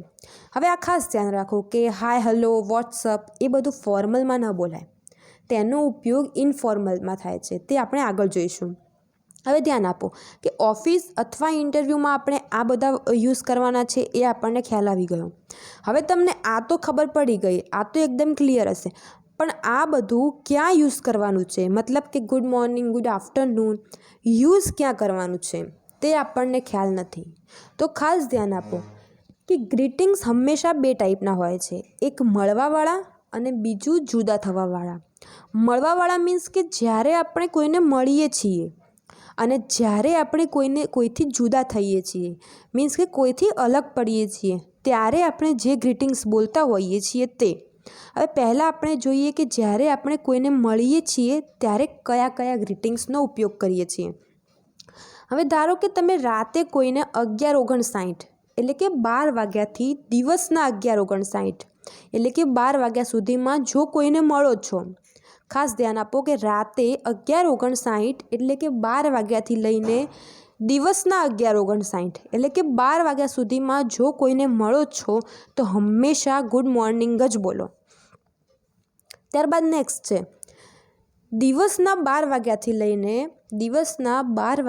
હવે આ ખાસ ધ્યાન રાખો કે હાય, હલો, વોટ્સઅપ એ બધું ફોર્મલમાં ન બોલાય. તેનો ઉપયોગ ઇનફોર્મલમાં થાય છે. તે આપણે આગળ જોઈશું. હવે ધ્યાન આપો કે ઓફિસ અથવા ઇન્ટરવ્યૂમાં આપણે આ બધા યુઝ કરવાના છે એ આપણને ખ્યાલ આવી ગયો. હવે તમને આ તો ખબર પડી ગઈ, આ તો એકદમ ક્લિયર હશે. પણ આ બધું ક્યાં યુઝ કરવાનું છે, મતલબ કે good morning, good afternoon use ક્યાં કરવાનું છે તે આપણને ખ્યાલ નથી. તો ખાસ ધ્યાન આપો કે ગ્રીટિંગ્સ હંમેશા બે ટાઈપના હોય છે, એક મળવાવાળા અને બીજું જુદા થવાવાળા. મળવાવાળા મીન્સ કે જ્યારે આપણે કોઈને મળીએ છીએ અને જ્યારે આપણે કોઈથી જુદા થઈએ છીએ, મીન્સ કે કોઈથી અલગ પડીએ છીએ, ત્યારે આપણે જે ગ્રીટિંગ્સ બોલતા હોઈએ છીએ તે. હવે પહેલાં આપણે જોઈએ કે જ્યારે આપણે કોઈને મળીએ છીએ ત્યારે કયા કયા ગ્રીટિંગ્સનો ઉપયોગ કરીએ છીએ. હવે ધારો કે તમે રાતે કોઈને 11:59 એટલે કે 12 વાગ્યાથી દિવસના 11:59 એટલે કે 12 વાગ્યા સુધીમાં જો કોઈને મળો છો. ખાસ ધ્યાન આપો કે રાતે 11:59 એટલે કે 12 વાગ્યાથી લઈને દિવસના 11:59 એટલે કે 12 વાગ્યા સુધીમાં જો કોઈને મળો છો તો હંમેશા ગુડ મોર્નિંગ જ બોલો. ત્યારબાદ નેક્સ્ટ છે દિવસના 12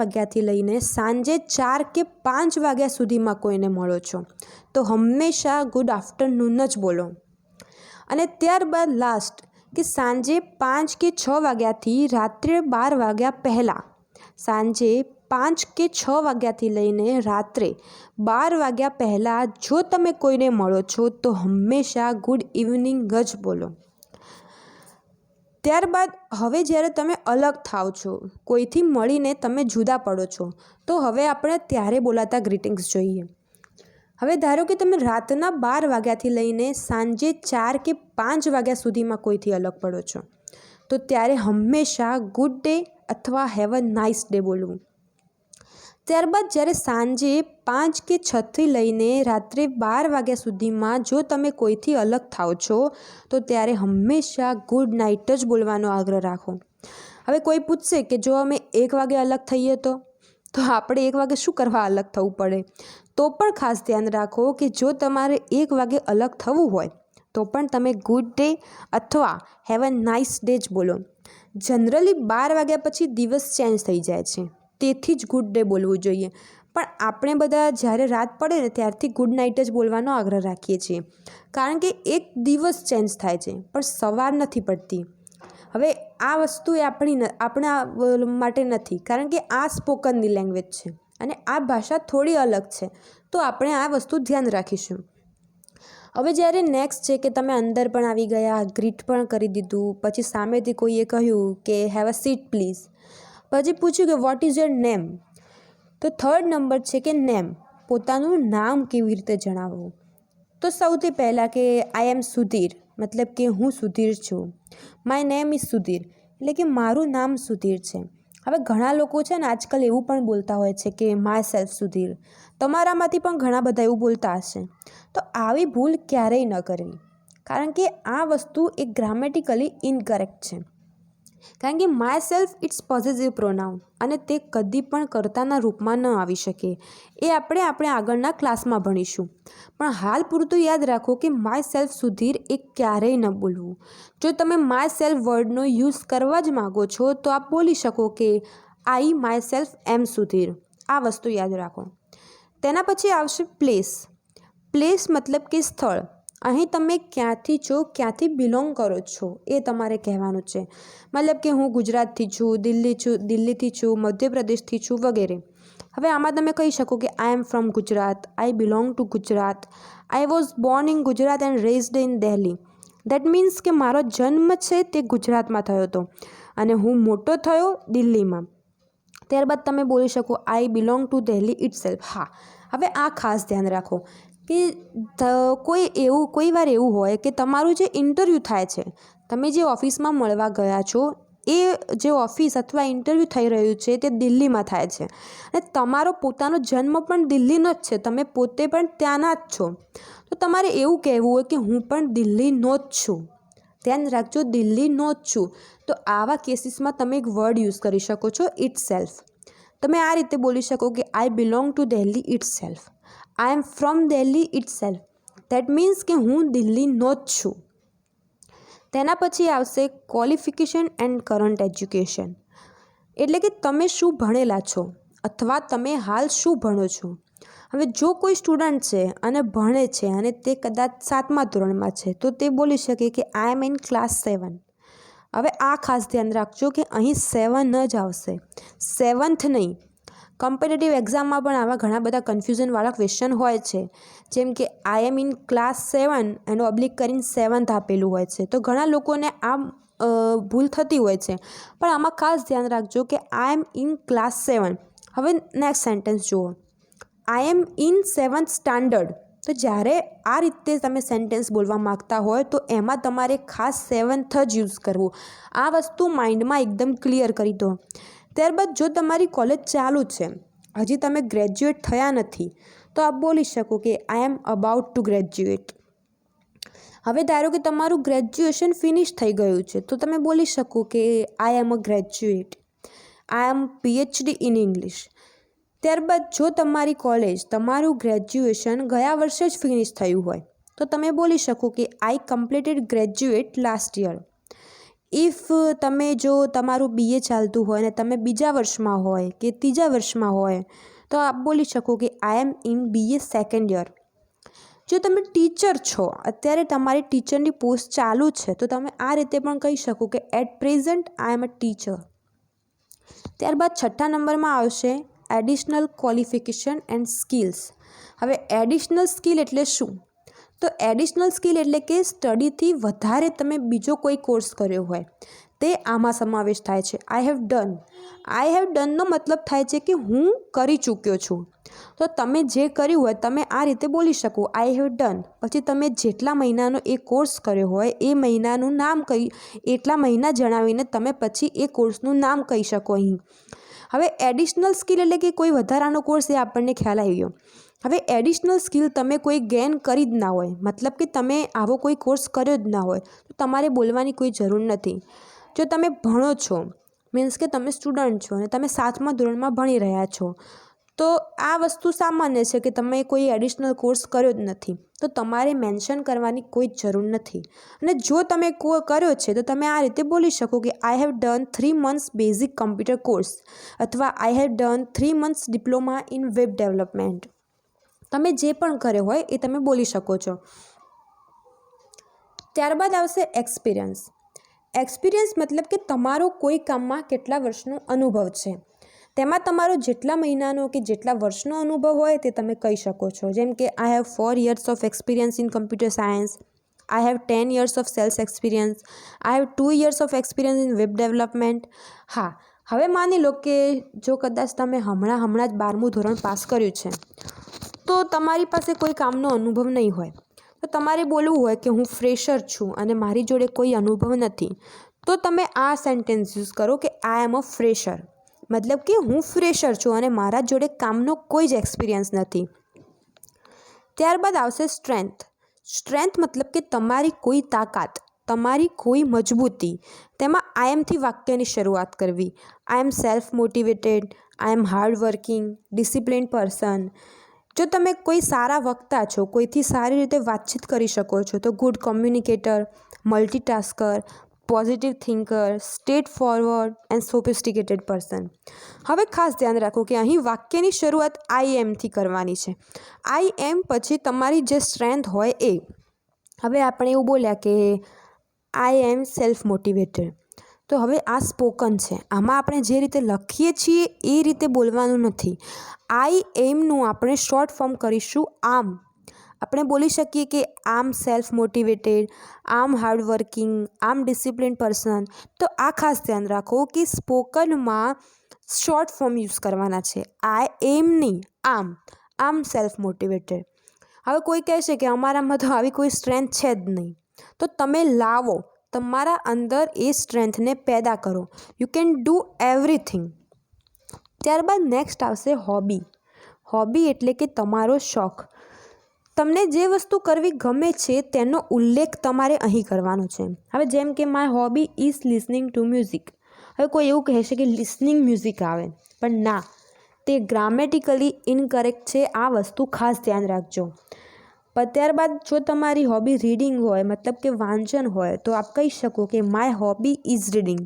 વાગ્યાથી લઈને સાંજે 4 કે 5 વાગ્યા સુધીમાં કોઈને મળો છો તો હંમેશા ગુડ આફ્ટરનૂન જ બોલો. અને ત્યારબાદ લાસ્ટ કે સાંજે 5 કે 6 વાગ્યાથી રાત્રે 12 વાગ્યા પહેલાં, સાંજે 5 કે 6 વાગ્યાથી લઈને રાત્રે 12 વાગ્યા પહેલાં જો તમે કોઈને મળો છો તો હંમેશા ગુડ ઇવનિંગ જ બોલો. ત્યારબાદ હવે જ્યારે તમે અલગ થાવ છો, કોઈથી મળીને તમે જુદા પડો છો, તો હવે આપણે ત્યારે બોલાતા ગ્રીટિંગ્સ જોઈએ. હવે ધારો કે તમે રાતના 12 વાગ્યાથી લઈને સાંજે 4 કે 5 વાગ્યા સુધીમાં કોઈથી અલગ પડો છો તો ત્યારે હંમેશા ગુડ ડે અથવા હેવ અ નાઇસ ડે બોલવું. ત્યારબાદ જ્યારે સાંજે 5 કે 6થી લઈને રાત્રે 12 વાગ્યા સુધીમાં જો તમે કોઈથી અલગ થાવ છો તો ત્યારે હંમેશા ગુડ નાઇટ જ બોલવાનો આગ્રહ રાખો. હવે કોઈ પૂછશે કે જો અમે 1 વાગે અલગ થઈએ તો આપણે 1 વાગે શું કરવા અલગ થવું પડે? તો પણ ખાસ ધ્યાન રાખો કે જો તમારે 1 વાગે અલગ થવું હોય તો પણ તમે ગુડ ડે અથવા હેવ અ નાઇસ ડે જ બોલો. જનરલી 12 વાગ્યા પછી દિવસ ચેન્જ થઈ જાય છે, તેથી જ ગુડ ડે બોલવું જોઈએ. પણ આપણે બધા જ્યારે રાત પડે ને ત્યારથી ગુડ નાઇટ જ બોલવાનો આગ્રહ રાખીએ છીએ, કારણ કે એક દિવસ ચેન્જ થાય છે પણ સવાર નથી પડતી. હવે આ વસ્તુ એ આપણા માટે નથી, કારણ કે આ સ્પોકનની લેંગ્વેજ છે અને આ ભાષા થોડી અલગ છે, તો આપણે આ વસ્તુ ધ્યાન રાખીશું. હવે જ્યારે નેક્સ્ટ છે કે તમે અંદર પણ આવી ગયા, ગ્રીટ પણ કરી દીધું, પછી સામેથી કોઈએ કહ્યું કે હેવ અ સીટ પ્લીઝ, પછી પૂછ્યું કે વોટ ઇઝ યોર નેમ. તો 3rd નંબર છે કે નેમ, પોતાનું નામ કેવી રીતે જણાવવું. તો સૌથી પહેલાં કે આઈ એમ સુધીર, મતલબ કે હું સુધીર છું. માય નેમ ઇઝ સુધીર એટલે કે મારું નામ સુધીર છે. હવે ઘણા લોકો છે ને આજકાલ એવું પણ બોલતા હોય છે કે માય સેલ્ફ સુધીર. તમારામાંથી પણ ઘણા બધા એવું બોલતા હશે. તો આવી ભૂલ ક્યારેય ન કરવી, કારણ કે આ વસ્તુ એક ગ્રામેટિકલી ઇનકરેક્ટ છે. કારણ કે myself it's possessive pronoun અને તે કદી પણ કર્તાના રૂપમાં ન આવી શકે. એ આપણે આગળના ક્લાસમાં ભણીશું. પણ હાલ પૂરતું યાદ રાખો કે માય સેલ્ફ સુધીર એ ક્યારેય ન બોલવું. જો તમે માય સેલ્ફ વર્ડનો યુઝ કરવા જ માગો છો તો આપ બોલી શકો કે આઈ માય સેલ્ફ એમ સુધીર. આ વસ્તુ યાદ રાખો. તેના પછી આવશે પ્લેસ. પ્લેસ મતલબ કે સ્થળ. અહીં તમે ક્યાંથી છો, ક્યાંથી બિલોંગ કરો છો એ તમારે કહેવાનું છે. મતલબ કે હું ગુજરાતથી છું, દિલ્હીથી છું, મધ્યપ્રદેશથી છું વગેરે. હવે આમાં તમે કહી શકો કે I am from Gujarat, I belong to Gujarat, I was born in Gujarat and raised in Delhi. That means કે મારો જન્મ છે તે ગુજરાતમાં થયો હતો અને હું મોટો થયો દિલ્હીમાં. ત્યારબાદ તમે બોલી શકો આઈ બિલોંગ ટુ દિલ્હી ઇટસેલ્ફ. હા, હવે આ ખાસ ધ્યાન રાખો કે કોઈ વાર એવું હોય કે તમારું જે ઇન્ટરવ્યૂ થાય છે, તમે જે ઓફિસમાં મળવા ગયા છો એ જે ઓફિસ અથવા ઇન્ટરવ્યૂ થઈ રહ્યું છે તે દિલ્હીમાં થાય છે અને તમારો પોતાનો જન્મ પણ દિલ્હીનો જ છે, તમે પોતે પણ ત્યાંના જ છો. તો તમારે એવું કહેવું હોય કે હું પણ દિલ્હીનો જ છું. ધ્યાન રાખજો, દિલ્હીનો જ છું. તો આવા કેસીસમાં તમે એક વર્ડ યુઝ કરી શકો છો, ઇટસેલ્ફ. તમે આ રીતે બોલી શકો કે I belong to Delhi itself. I am from Delhi itself. That means કે હું દિલ્હીનો જ છું. તેના પછી આવશે ક્વોલિફિકેશન એન્ડ કરંટ એજ્યુકેશન. એટલે કે તમે શું ભણેલા છો અથવા તમે હાલ શું ભણો છો. હવે જો કોઈ સ્ટુડન્ટ છે અને ભણે છે અને તે કદાચ 7મા ધોરણમાં છે તો તે બોલી શકે કે આઈ એમ ઇન ક્લાસ 7. હવે આ ખાસ ધ્યાન રાખજો કે અહીં 7 જ આવશે, 7th નહીં. કોમ્પિટિટિવ એક્ઝામમાં પણ આવા ઘણા બધા કન્ફ્યુઝનવાળા ક્વેશ્ચન હોય છે, જેમ કે આઈ એમ ઇન ક્લાસ 7 એનું ઓબ્લિક કરીને 7th આપેલું હોય છે. તો ઘણા લોકોને આ ભૂલ થતી હોય છે, પણ આમાં ખાસ ધ્યાન રાખજો કે આઈ એમ ઇન ક્લાસ 7. હવે નેક્સ્ટ સેન્ટેન્સ જુઓ, આઈ એમ ઇન 7th સ્ટાન્ડર્ડ. તો જ્યારે આ રીતે તમે સેન્ટેન્સ બોલવા માગતા હોય તો એમાં તમારે ખાસ 7th જ યુઝ કરવું. આ વસ્તુ માઇન્ડમાં એકદમ ક્લિયર કરી દો. ત્યારબાદ જો તમારી કોલેજ ચાલુ છે, હજી તમે ગ્રેજ્યુએટ થયા નથી, તો આપ બોલી શકો કે I M about two graduate. હવે ધારો કે તમારું ગ્રેજ્યુએશન ફિનિશ થઈ ગયું છે તો તમે બોલી શકો કે I am a graduate. I am PhD in English. ત્યારબાદ જો તમારી કોલેજ, તમારું ગ્રેજ્યુએશન ગયા વર્ષે જ ફિનિશ થયું હોય તો તમે બોલી શકો કે I completed graduate last year. If તમે જો તમારું BA ચાલતું હોય અને તમે બીજા વર્ષમાં હોય કે ત્રીજા વર્ષમાં હોય તો આપ બોલી શકો કે I M in BA second year. જો તમે ટીચર છો, અત્યારે તમારી ટીચરની પોસ્ટ ચાલુ છે તો તમે આ રીતે પણ કહી શકો કે at present I am a teacher. ત્યારબાદ 6થા નંબરમાં આવશે એડિશનલ ક્વોલિફિકેશન એન્ડ સ્કિલ્સ. હવે એડિશનલ સ્કિલ એટલે શું? તો એડિશનલ સ્કિલ એટલે કે સ્ટડીથી વધારે તમે બીજો કોઈ કોર્સ કર્યો હોય તે આમાં સમાવેશ થાય છે. આઈ હેવ ડનનો મતલબ થાય છે કે હું કરી ચૂક્યો છું. તો તમે જે કર્યું હોય તમે આ રીતે બોલી શકો આઈ હેવ ડન. પછી તમે જેટલા મહિનાનો એ કોર્સ કર્યો હોય એ મહિનાનું નામ એટલા મહિના જણાવીને તમે પછી એ કોર્સનું નામ કહી શકો અહીં. હવે એડિશનલ સ્કિલ એટલે કે કોઈ વધારાનો કોર્સ, એ આપણને ખ્યાલ આવી ગયો. હવે એડિશનલ સ્કિલ તમે કોઈ ગેઇન કરી જ ના હોય, મતલબ કે તમે આવો કોઈ કોર્સ કર્યો જ ના હોય તો તમારે બોલવાની કોઈ જરૂર નથી. જો તમે ભણો છો, મીન્સ કે તમે સ્ટુડન્ટ છો અને તમે 7મા ધોરણમાં ભણી રહ્યા છો, તો આ વસ્તુ સામાન્ય છે કે તમે કોઈ એડિશનલ કોર્સ કર્યો જ નથી, તો તમારે મેન્શન કરવાની કોઈ જ જરૂર નથી. અને જો તમે કર્યો છે તો તમે આ રીતે બોલી શકો કે I have done 3 months basic computer course અથવા I have done 3 months diploma in web development. તમે જે પણ કર્યો હોય એ તમે બોલી શકો છો. ત્યારબાદ આવશે એક્સપિરિયન્સ. એક્સપિરિયન્સ મતલબ કે તમારો કોઈ કામમાં કેટલા વર્ષનો અનુભવ છે. તેમાં તમારો જેટલા મહિનાનો કે જેટલા વર્ષનો અનુભવ હોય તે તમે કહી શકો છો. જેમ કે I have 4 years of experience in computer science. I have 10 years of sales experience. I have 2 years of experience in web development. હા, હવે માની લો કે જો કદાચ તમે હમણાં જ 12મું ધોરણ પાસ કર્યું છે તો તમારી પાસે કોઈ કામનો અનુભવ નહીં હોય, તો તમારે બોલવું હોય કે હું ફ્રેશર છું અને મારી જોડે કોઈ અનુભવ નથી, તો તમે આ સેન્ટેન્સ યુઝ કરો કે આઈ એમ અ ફ્રેશર. મતલબ કે હું ફ્રેશર છું અને મારા જોડે કામનો કોઈ જ એક્સપિરિયન્સ નથી. ત્યારબાદ આવશે સ્ટ્રેન્થ. સ્ટ્રેન્થ મતલબ કે તમારી કોઈ તાકાત, તમારી કોઈ મજબૂતી. તેમાં આઈ એમથી વાક્યની શરૂઆત કરવી. આઈ એમ સેલ્ફ મોટિવેટેડ. આઈ એમ હાર્ડ વર્કિંગ, ડિસિપ્લિન્ડ પર્સન. જો તમે કોઈ સારા વક્તા છો, કોઈથી સારી રીતે વાતચીત કરી શકો છો, તો good communicator, multitasker, positive thinker, straightforward and sophisticated person. હવે ખાસ ધ્યાન રાખો કે અહીં વાક્યની શરૂઆત આઈ એમથી કરવાની છે. આઈ એમ પછી તમારી જે સ્ટ્રેન્થ હોય એ. હવે આપણે એવું બોલ્યા કે આઈ એમ સેલ્ફ મોટિવેટેડ. તો હવે આ સ્પોકન છે, આમાં આપણે જે રીતે લખીએ છીએ એ રીતે બોલવાનું નથી. આઈ એમનું આપણે શોર્ટ ફોર્મ કરીશું આમ. આપણે બોલી શકીએ કે આમ સેલ્ફ મોટિવેટેડ, આમ હાર્ડ વર્કિંગ, આમ ડિસિપ્લિન પર્સન. તો આ ખાસ ધ્યાન રાખો કે સ્પોકનમાં શોર્ટ ફોર્મ યુઝ કરવાના છે. આઈ એમ નહીં, આમ સેલ્ફ મોટિવેટેડ. હવે કોઈ કહેશે કે અમારામાં તો આવી કોઈ સ્ટ્રેન્થ છે જ નહીં, તો તમે લાવો, તમારા અંદર એ સ્ટ્રેન્થને પેદા કરો. You can do everything. ત્યારબાદ નેક્સ્ટ આવશે હોબી. હોબી એટલે કે તમારો શોખ. તમને જે વસ્તુ કરવી ગમે છે તેનો ઉલ્લેખ તમારે અહીં કરવાનો છે. હવે જેમ કે my hobby is listening to music. હવે કોઈ એવું કહેશે કે લિસનિંગ મ્યુઝિક આવે, પણ ના, તે ગ્રામેટિકલી ઇનકરેક્ટ છે. આ વસ્તુ ખાસ ધ્યાન રાખજો. પણ ત્યારબાદ જો તમારી હોબી રીડિંગ હોય, મતલબ કે વાંચન હોય, તો આપ કહી શકો કે માય હોબી ઇઝ રીડિંગ.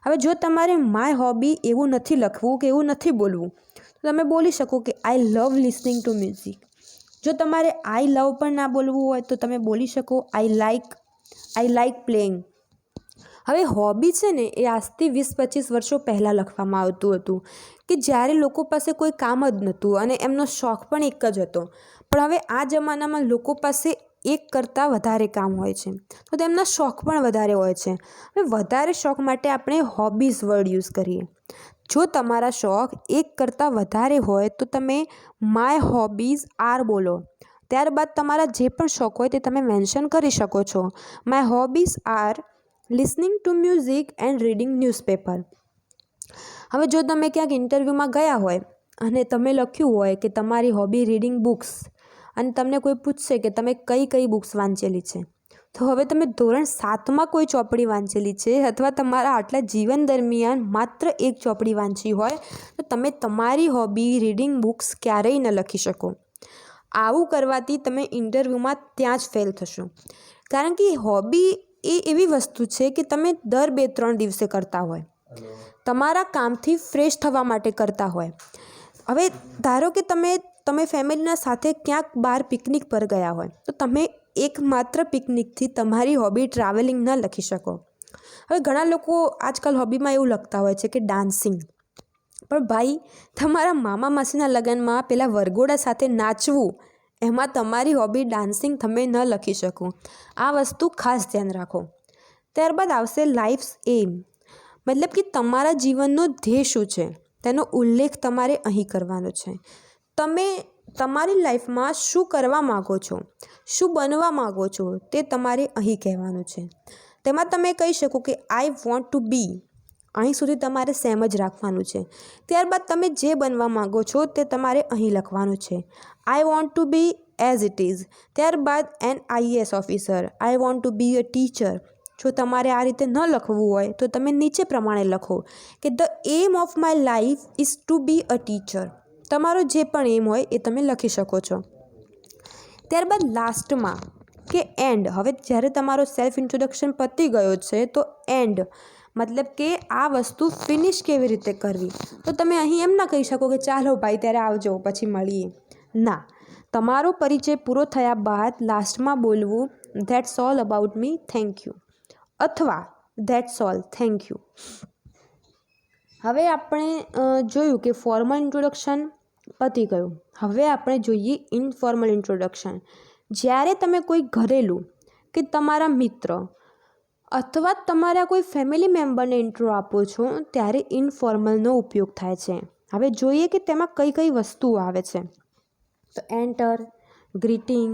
હવે જો તમારે માય હોબી એવું નથી લખવું કે એવું નથી બોલવું, તો તમે બોલી શકો કે આઈ લવ લિસનિંગ ટુ મ્યુઝિક. જો તમારે આઈ લવ પણ ના બોલવું હોય તો તમે બોલી શકો આઈ લાઈક પ્લેઇંગ. હવે હોબી છે ને એ આજથી 20-25 વર્ષો પહેલાં લખવામાં આવતું હતું કે જ્યારે લોકો પાસે કોઈ કામ જ નહોતું અને એમનો શોખ પણ એક જ હતો. પણ હવે આ જમાનામાં લોકો પાસે એક કરતાં વધારે કામ હોય છે, તો તેમના શોખ પણ વધારે હોય છે. હવે વધારે શોખ માટે આપણે હોબીઝ વર્ડ યુઝ કરીએ. જો તમારા શોખ એક કરતાં વધારે હોય તો તમે માય હોબીઝ આર બોલો. ત્યારબાદ તમારા જે પણ શોખ હોય તે તમે મેન્શન કરી શકો છો. My hobbies R listening to music and reading newspaper. હવે જો તમે ક્યાંક ઇન્ટરવ્યૂમાં ગયા હોય અને તમે લખ્યું હોય કે તમારી હોબી રીડિંગ બુક્સ, અને તમને કોઈ પૂછશે કે તમે કઈ બુક્સ વાંચેલી છે, તો હવે તમે ધોરણ 7માં કોઈ ચોપડી વાંચેલી છે અથવા તમારા આટલા જીવન દરમિયાન માત્ર એક ચોપડી વાંચી હોય, તો તમે તમારી હોબી રીડિંગ બુક્સ ક્યારેય ન લખી શકો. આવું કરવાથી તમે ઇન્ટરવ્યૂમાં ત્યાં જ ફેલ થશો. કારણ કે હોબી એ એવી વસ્તુ છે કે તમે દર 2-3 દિવસે કરતા હોય, તમારા કામથી ફ્રેશ થવા માટે કરતા હોય. હવે ધારો કે તમે ફેમિલીના સાથે ક્યાંક બહાર પિકનિક પર ગયા હોય, તો તમે એકમાત્ર પિકનિકથી તમારી હોબી ટ્રાવેલિંગ ન લખી શકો. હવે ઘણા લોકો આજકાલ હોબીમાં એવું લખતા હોય છે કે ડાન્સિંગ, પણ ભાઈ તમારા મામા માસીના લગ્નમાં પેલા વરઘોડા સાથે નાચવું, એમાં તમારી હોબી ડાન્સિંગ તમે ન લખી શકો. આ વસ્તુ ખાસ ધ્યાન રાખો. ત્યારબાદ આવશે લાઈફ્સ એમ, મતલબ કે તમારા જીવનનો ધ્યેય શું છે તેનો ઉલ્લેખ તમારે અહીં કરવાનો છે. તમે તમારી લાઈફમાં શું કરવા માગો છો, શું બનવા માગો છો, તે તમારે અહીં કહેવાનું છે. તેમાં તમે કહી શકો કે આઈ વોન્ટ ટુ બી. અહીં સુધી તમારે સેમ જ રાખવાનું છે. ત્યારબાદ તમે જે બનવા માગો છો તે તમારે અહીં લખવાનું છે. I want to be as it is. ત્યારબાદ an IAS officer, I want to be a teacher. જો તમારે આ રીતે ન લખવું હોય તો તમે નીચે પ્રમાણે લખો કે the aim of my life is to be a teacher. તમારો જે પણ એમ હોય એ તમે લખી શકો છો. ત્યારબાદ લાસ્ટમાં કે એન્ડ. હવે જ્યારે તમારો સેલ્ફ ઇન્ટ્રોડક્શન પતી ગયો છે તો એન્ડ, મતલબ કે આ વસ્તુ ફિનિશ કેવી રીતે કરવી, તો તમે અહીં એમ ના કહી શકો કે ચાલો ભાઈ ત્યારે આવજો પછી મળીએ. ના, તમારો પરિચય પૂરો થયા બાદ લાસ્ટમાં બોલવું that's all about me, thank you, અથવા ધેટ્સ ઓલ, થેન્ક યુ. હવે આપણે જોયું કે ફોર્મલ ઇન્ટ્રોડક્શન પતી ગયું. હવે આપણે જોઈએ ઇનફોર્મલ ઇન્ટ્રોડક્શન. જ્યારે તમે કોઈ ઘરેલું કે તમારા મિત્ર અથવા તમારા કોઈ ફેમિલી મેમ્બરને ઇન્ટ્રો આપો છો ત્યારે ઇનફોર્મલનો ઉપયોગ થાય છે. હવે જોઈએ કે તેમાં કઈ વસ્તુઓ આવે છે. તો enter, greeting,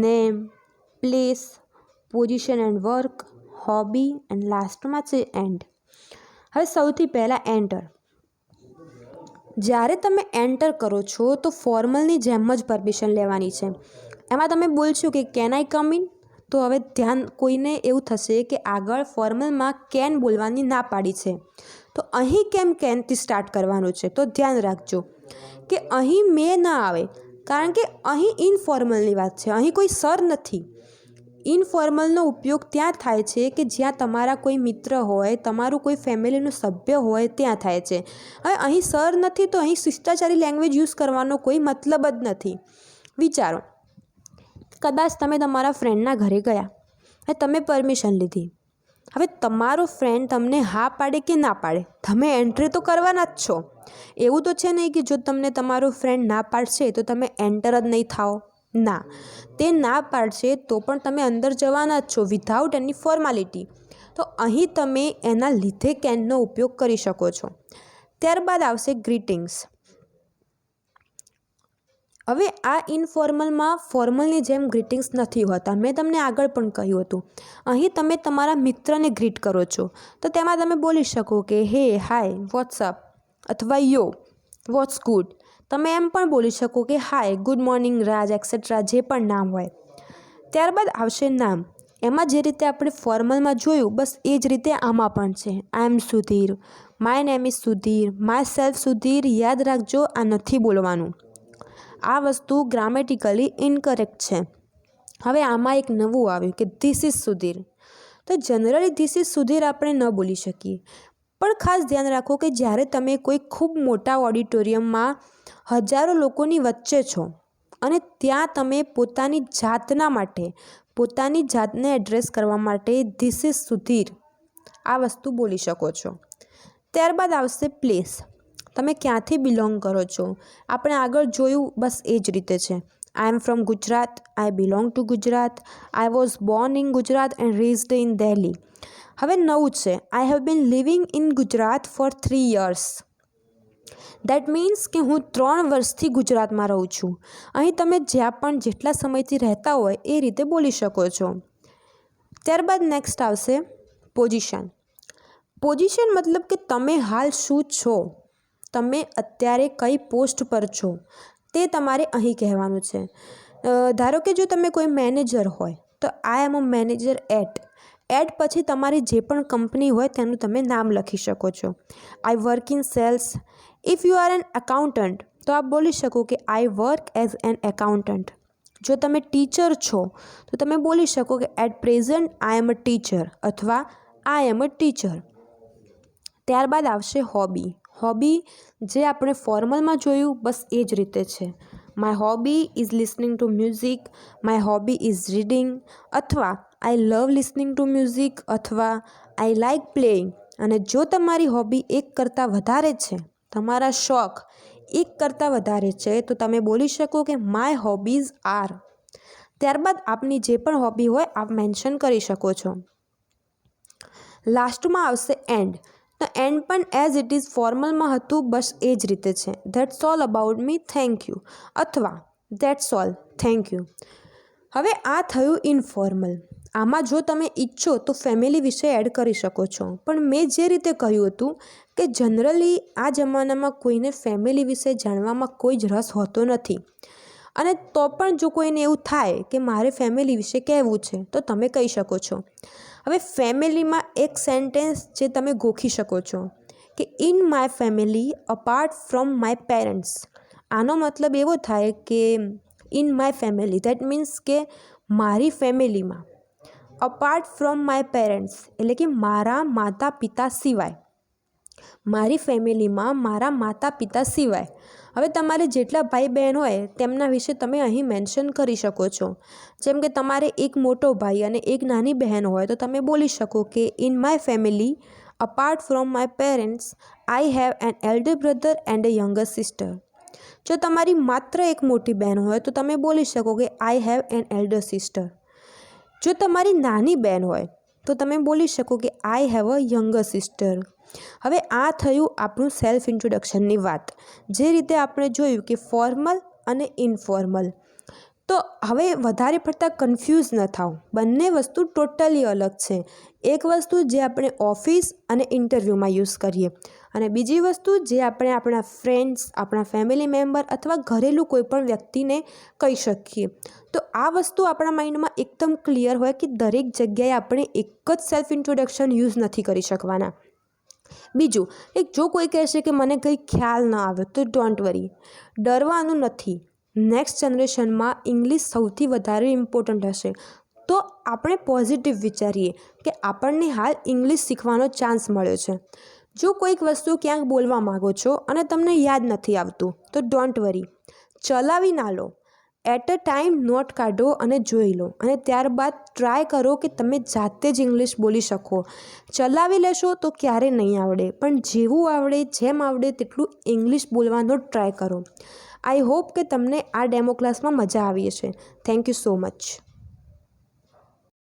name, place, position and work, hobby and લાસ્ટમાં છે એન્ડ. હવે સૌથી પહેલાં એન્ટર. જ્યારે તમે એન્ટર કરો છો તો ફોર્મલની જેમ જ પરમિશન લેવાની છે. એમાં તમે બોલશો કે કેન આઈ કમ ઇન, તો હવે ધ્યાન કોઈને એવું થશે કે આગળ ફોર્મલમાં કેન બોલવાની ના પાડી છે, તો અહીં કેમ કેનથી સ્ટાર્ટ કરવાનું છે. તો ધ્યાન રાખજો કે અહીં મેં ના આવે, કારણ કે અહીં ઇનફોર્મલની વાત છે, અહીં કોઈ સર નથી. ઇનફોર્મલનો ઉપયોગ ત્યાં થાય છે કે જ્યાં તમારા કોઈ મિત્ર હોય, તમારું કોઈ ફેમિલીનું સભ્ય હોય, ત્યાં થાય છે. હવે અહીં સર નથી તો અહીં શિષ્ટાચારી લેંગ્વેજ યુઝ કરવાનો કોઈ મતલબ જ નથી. વિચારો, કદાચ તમે તમારા ફ્રેન્ડના ઘરે ગયા અને તમે પરમિશન લીધી. હવે તમારો ફ્રેન્ડ તમને હા પાડે કે ના પાડે, તમે એન્ટ્રી તો કરવાના જ છો. એવું તો છે નહીં કે જો તમને તમારો ફ્રેન્ડ ના પાડશે તો તમે એન્ટર જ નહીં થાઓ. ના, તે ના પાડશે તો પણ તમે અંદર જવાના જ છો વિધાઉટ એની ફોર્માલિટી. તો અહીં તમે એના લીધે કેનનો ઉપયોગ કરી શકો છો. ત્યારબાદ આવશે ગ્રીટિંગ્સ. હવે આ ઇનફોર્મલમાં ફોર્મલની જેમ ગ્રીટિંગ્સ નથી હોતા. મેં તમને આગળ પણ કહ્યું હતું. અહીં તમે તમારા મિત્રને ગ્રીટ કરો છો તો તેમાં તમે બોલી શકો કે હે, હાય, વોટ્સઅપ અથવા યો, વોટ્સ ગુડ. તમે એમ પણ બોલી શકો કે હાય, ગુડ મોર્નિંગ રાજ, એક્સેટ્રા, જે પણ નામ હોય. ત્યારબાદ આવશે નામ. એમાં જે રીતે આપણે ફોર્મલમાં જોયું બસ એ જ રીતે આમાં પણ છે. I am Sudhir, my name is Sudhir, myself Sudhir. યાદ રાખજો, આ નથી બોલવાનું. આ વસ્તુ ગ્રામેટિકલી ઇનકરેક્ટ છે. હવે આમાં એક નવું આવ્યું કે ધીસ ઇઝ સુધીર. તો જનરલી ધીસ ઇઝ સુધીર આપણે ન બોલી શકીએ, પણ ખાસ ધ્યાન રાખો કે જ્યારે તમે કોઈ ખૂબ મોટા ઓડિટોરિયમમાં હજારો લોકોની વચ્ચે છો અને ત્યાં તમે પોતાની જાતના માટે, પોતાની જાતને એડ્રેસ કરવા માટે ધીસ ઇઝ સુધીર આ વસ્તુ બોલી શકો છો. ત્યારબાદ આવશે પ્લેસ. તમે ક્યાંથી બિલોંગ કરો છો. આપણે આગળ જોયું બસ એ જ રીતે છે. I am from Gujarat, I belong to Gujarat, I was born in Gujarat and raised in Delhi. હવે નવું છે, I have been living in Gujarat for 3 years. That means કે હું 3 વર્ષથી ગુજરાતમાં રહું છું. અહીં તમે જ્યાં પણ જેટલા સમયથી રહેતા હોય એ રીતે બોલી શકો છો. ત્યારબાદ નેક્સ્ટ આવશે પોઝિશન. પોઝિશન મતલબ કે તમે હાલ શું છો, તમે અત્યારે કઈ પોસ્ટ પર છો તે તમારે અહીં કહેવાનું છે. ધારો કે જો તમે કોઈ મેનેજર હોય તો આઈ am a manager at. At પછી તમારી જે પણ કંપની હોય તેનું તમે નામ લખી શકો છો. I work in sales. If you are an accountant તો આપ બોલી શકો કે I work as an accountant. જો તમે ટીચર છો તો તમે બોલી શકો કે at present I am a teacher અથવા આઈ એમ અ ટીચર. ત્યારબાદ આવશે હોબી. હોબી જે આપણે ફોર્મલમાં જોયું બસ એ જ રીતે છે. My hobby is listening to music, my hobby is reading, અથવા આઈ લવ લિસનિંગ ટુ મ્યુઝિક, અથવા આઈ લાઇક પ્લેઇંગ. અને જો તમારી હોબી એક કરતાં વધારે છે, તમારા શોખ એક કરતાં વધારે છે તો તમે બોલી શકો કે માય હોબીઝ આર. ત્યારબાદ આપની જે પણ હોબી હોય આપ મેન્શન કરી શકો છો. લાસ્ટમાં આવશે એન્ડ. તો એન્ડ પણ એઝ ઇટ ઇઝ ફોર્મલમાં હતું બસ એ જ રીતે છે. That's all about me, thank you, અથવા ધેટ્સ ઓલ, થેન્ક યુ. હવે આ થયું ઇનફોર્મલ. આમાં જો તમે ઈચ્છો તો ફેમિલી વિશે એડ કરી શકો છો, પણ મેં જે રીતે કહ્યું હતું કે જનરલી આ જમાનામાં કોઈને ફેમિલી વિશે જાણવામાં કોઈ જ રસ હોતો નથી. અને તો પણ જો કોઈને એવું થાય કે મારે ફેમિલી વિશે કહેવું છે તો તમે કહી શકો છો. હવે ફેમિલીમાં એક સેન્ટેન્સ જે તમે ગોખી શકો છો કે in my family apart from my parents. આનો મતલબ એવો થાય કે in my family that means કે મારી ફેમિલીમાં, અપાર્ટ ફ્રોમ માય પેરેન્ટ્સ એટલે કે મારા માતા પિતા સિવાય, મારી ફેમિલીમાં મારા માતા પિતા સિવાય. હવે તમારે જેટલા ભાઈ બહેન હોય તેમના વિશે તમે અહીં મેન્શન કરી શકો છો. જેમ કે તમારે એક મોટો ભાઈ અને એક નાની બહેન હોય તો તમે બોલી શકો કે in my family apart from my parents I have an elder brother and a younger sister. જો તમારી માત્ર એક મોટી બહેન હોય તો તમે બોલી શકો કે I have an elder sister. જો તમારી નાની બહેન હોય તો તમે બોલી શકો કે I have a younger sister. હવે આ થયું આપણું સેલ્ફ ઇન્ટ્રોડક્શનની વાત. જે રીતે આપણે જોયું કે ફોર્મલ અને ઇનફોર્મલ. તો હવે વધારે પડતા કન્ફ્યુઝ ન થાઓ, બંને વસ્તુ ટોટલી અલગ છે. એક વસ્તુ જે આપણે ઓફિસ અને ઇન્ટરવ્યૂમાં યુઝ કરીએ, અને બીજી વસ્તુ જે આપણે આપણા ફ્રેન્ડ્સ, આપણા ફેમિલી મેમ્બર અથવા ઘરેલું કોઈ પણ વ્યક્તિને કહી શકીએ. તો આ વસ્તુ આપણા માઇન્ડમાં એકદમ ક્લિયર હોય કે દરેક જગ્યાએ આપણે એક જ સેલ્ફ ઇન્ટ્રોડક્શન યુઝ નથી કરી શકવાના. બીજું એક જો કોઈ કહેશે કે મને કંઈ ખ્યાલ ન આવે તો ડોન્ટ વરી, ડરવાનું નથી. નેક્સ્ટ જનરેશનમાં ઇંગ્લિશ સૌથી વધારે ઇમ્પોર્ટન્ટ હશે. તો આપણે પોઝિટિવ વિચારીએ કે આપણને હાલ ઇંગ્લિશ શીખવાનો ચાન્સ મળ્યો છે. જો કોઈક વસ્તુ ક્યાંક બોલવા માગો છો અને તમને યાદ નથી આવતું તો ડોન્ટ વરી, ચલાવી ના લો. એટ અ ટાઈમ નોટ કાઢો અને જોઈ લો, અને ત્યારબાદ ટ્રાય કરો કે તમે જાતે જ ઇંગ્લિશ બોલી શકો. ચલાવી લેશો તો ક્યારે નહીં આવડે, પણ જેવું આવડે જેમ આવડે તેટલું ઇંગ્લિશ બોલવાનો ટ્રાય કરો. આઈ હોપ કે તમને આ ડેમો ક્લાસમાં મજા આવી હશે. Thank you so much.